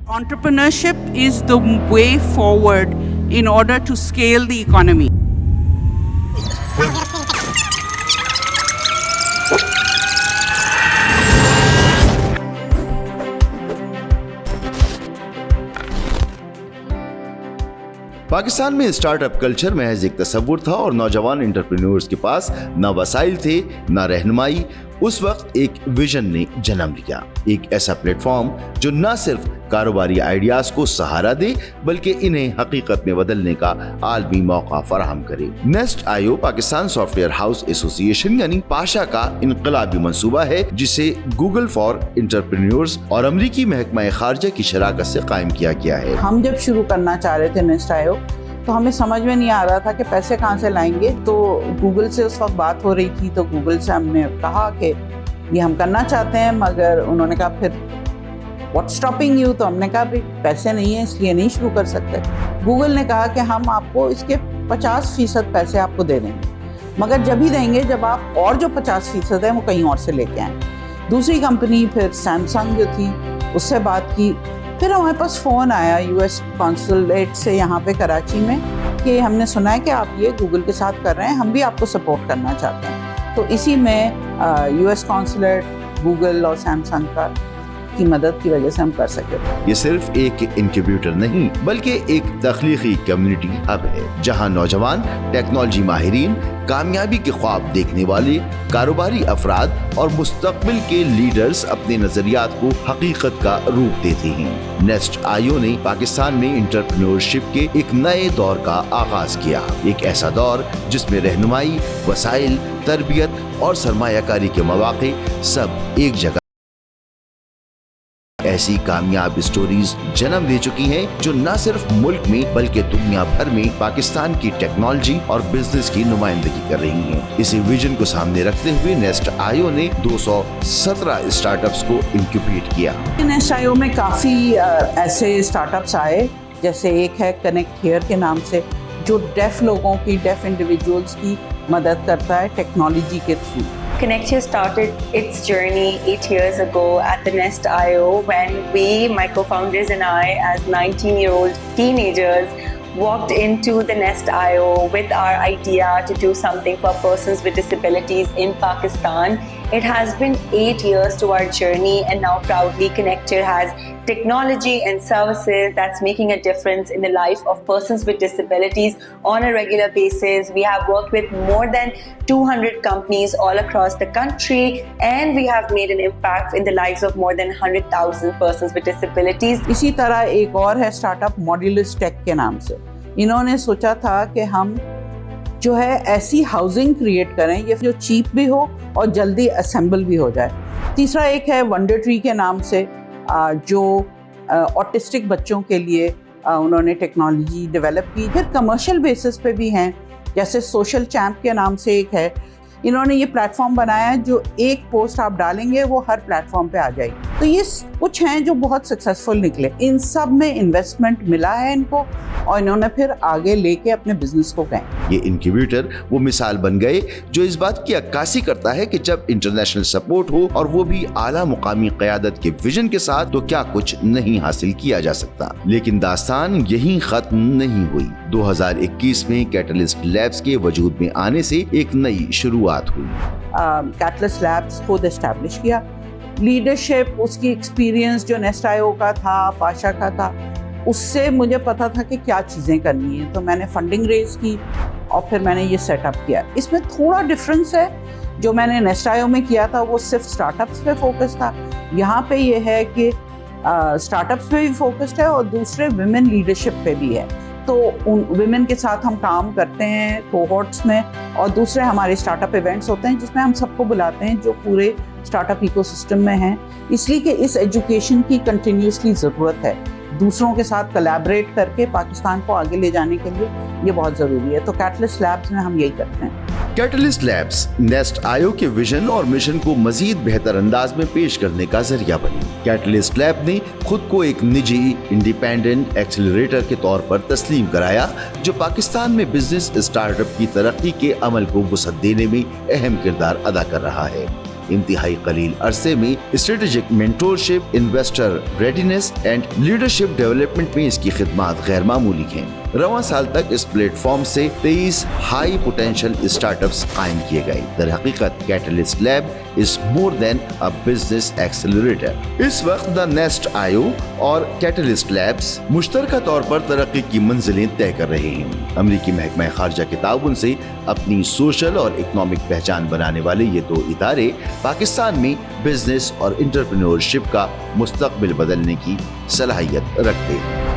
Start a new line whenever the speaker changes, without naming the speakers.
Entrepreneurship is the way forward in order to scale the economy.
Pakistan में startup culture महज एक तस्वुर था और नौजवान एंटरप्रेन्योर्स के पास न वसाइल थे न रहनुमाई। उस वक्त एक विजन ने जन्म लिया, एक ऐसा प्लेटफॉर्म जो न सिर्फ कारोबारी आइडियाज को सहारा दे बल्कि इन्हें हकीकत में बदलने का आलमी मौका फराहम करे। Nest IO Pakistan software house association यानी पाशा का इनकलाबी मंसूबा है जिसे गूगल फॉर एंटरप्रेन्योर्स और अमरीकी महकमा खारजा की शराकत से कायम किया गया है।
हम जब शुरू करना चाह रहे थे नेस्ट आईओ तो हमें समझ में नहीं आ रहा था कि पैसे कहाँ से लाएंगे। तो गूगल से उस वक्त बात हो रही थी, तो गूगल से हमने कहा कि ये हम करना चाहते हैं, मगर उन्होंने कहा फिर व्हाट्स स्टॉपिंग यू। तो हमने कहा भाई पैसे नहीं है इसलिए नहीं शुरू कर सकते। गूगल ने कहा कि हम आपको इसके 50% पैसे आपको दे देंगे, मगर जब ही देंगे जब आप और जो 50% है वो कहीं और से लेके आएँ। दूसरी कंपनी फिर सैमसंग जो थी उससे बात की। फिर हमारे पास फ़ोन आया यूएस कॉन्सुलेट से यहाँ पे कराची में कि हमने सुना है कि आप ये गूगल के साथ कर रहे हैं, हम भी आपको सपोर्ट करना चाहते हैं। तो इसी में यूएस कॉन्सुलेट, गूगल और सैमसंग का की मदद की वजह से हम कर सके।
ये सिर्फ एक इंक्यूबेटर नहीं बल्कि एक तख्लीकी कम्युनिटी हब है जहां नौजवान टेक्नोलॉजी माहिरीन, कामयाबी के ख्वाब देखने वाले कारोबारी अफराद और मुस्तकबिल के लीडर्स अपने नजरियात को हकीकत का रूप देते हैं। नेस्ट आईओ ने पाकिस्तान में एंटरप्रेन्योरशिप के एक नए दौर का आगाज किया, एक ऐसा दौर जिसमें रहनुमाई, वसाइल, तरबियत और सरमायाकारी के मौके सब एक जगह। ऐसी कामयाब स्टोरीज जन्म दे चुकी हैं जो न सिर्फ मुल्क में बल्कि दुनिया भर में पाकिस्तान की टेक्नोलॉजी और बिजनेस की नुमाइंदगी कर रही हैं। इसी विजन को सामने रखते हुए नेस्ट आईओ ने 217 स्टार्टअप्स को इंक्यूबेट किया।
नेस्ट आईओ में काफ़ी ऐसे स्टार्टअप्स आए, जैसे एक है कनेक्ट हियर के नाम से, जो डेफ लोगों की, डेफ इंडिविजुअल्स की मदद करता है टेक्नोलॉजी के through.
Connect Here started its journey 8 years ago at the Nest IO when we, my co-founders and I, as 19-year-old teenagers, walked into the Nest IO with our idea to do something for persons with disabilities in Pakistan. It has been 8 years to our journey, and now proudly Connect Here has technology and services that's making a difference in the life of persons with disabilities on a regular basis. We have worked with more than 200 companies all across the country, and we have made an impact in the lives of more than 100,000 persons with disabilities.
इसी तरह एक और है startup modulus take के नाम से। इन्होंने सोचा था कि हम जो है ऐसी हाउसिंग क्रिएट करें ये जो चीप भी हो और जल्दी असेंबल भी हो जाए। तीसरा एक है वंडर ट्री के नाम से, जो ऑटिस्टिक बच्चों के लिए उन्होंने टेक्नोलॉजी डेवलप की। फिर कमर्शियल बेसिस पे भी हैं, जैसे सोशल चैम्प के नाम से एक है। इन्होंने ये प्लेटफॉर्म बनाया है जो एक पोस्ट आप डालेंगे वो हर प्लेटफॉर्म पे आ जाएगी। तो ये कुछ हैं जो बहुत सक्सेसफुल निकले। इन सब में इन्वेस्टमेंट मिला है इनको और इन्होंने फिर आगे लेके अपने बिजनेस को गए।
ये इंक्यूबेटर वो मिसाल बन गए जो इस बात की अक्कासी करता है कि जब इंटरनेशनल सपोर्ट हो और वो भी आला मुकामी क़यादत के विजन के साथ तो क्या कुछ नहीं हासिल किया जा सकता। लेकिन दास्तान यहीं खत्म नहीं हुई। 2021 में कैटलिस्ट लैब्स के वजूद में आने से एक नई शुरुआत हुई।
कैटलिस्ट लैब्स खुद एस्टैब्लिश किया। लीडरशिप, उसकी एक्सपीरियंस जो नेस्ट आईओ का था, पाशा का था, उससे मुझे पता था कि क्या चीज़ें करनी है। तो मैंने फंडिंग रेज की और फिर मैंने ये सेटअप किया। इसमें थोड़ा डिफरेंस है, जो मैंने नेस्ट आईओ में किया था वो सिर्फ स्टार्टअप्स पे फोकस था। यहाँ पे ये है कि स्टार्टअप्स पे भी फोकस्ड है और दूसरे विमेन लीडरशिप पे भी है। तो उन विमेन के साथ हम काम करते हैं कोहोर्ट्स में, और दूसरे हमारे स्टार्टअप इवेंट्स होते हैं जिसमें हम सबको बुलाते हैं जो पूरे स्टार्टअप इकोसिस्टम में हैं, इसलिए कि इस एजुकेशन की कंटिन्यूसली ज़रूरत है। दूसरों के साथ कोलैबोरेट करके पाकिस्तान को आगे ले जाने के लिए ये बहुत ज़रूरी है। तो कैटलिस्ट लैब्स में हम यही करते हैं।
कैटलिस्ट लैब्स नेस्ट आईओ के विजन और मिशन को मजीद बेहतर अंदाज में पेश करने का जरिया बनी। कैटलिस्ट लैब ने खुद को एक निजी इंडिपेंडेंट एक्सेलरेटर के तौर पर तस्लीम कराया जो पाकिस्तान में बिजनेस स्टार्टअप की तरक्की के अमल को वसअत देने में अहम किरदार अदा कर रहा है। इंतहाई कलील अरसे में strategic mentorship, investor readiness and leadership development में इसकी खिदमात गैर मामूली हैं। रवां साल तक इस प्लेटफॉर्म से 23 हाई पोटेंशियल स्टार्टअप्स कायम किए गए। दर हकीकत catalyst lab is more than a business accelerator. इस वक्त द नेस्ट आयो और कैटलिस्ट लैब्स मुश्तरका तौर पर तरक्की की मंजिलें तय कर रहे हैं। अमरीकी महकमा खारजा के ताउन से अपनी सोशल और इकोनॉमिक पहचान बनाने वाले ये दो इदारे पाकिस्तान में बिजनेस और एंटरप्रेन्योरशिप का मुस्तकबिल बदलने की सलाहियत रखते हैं।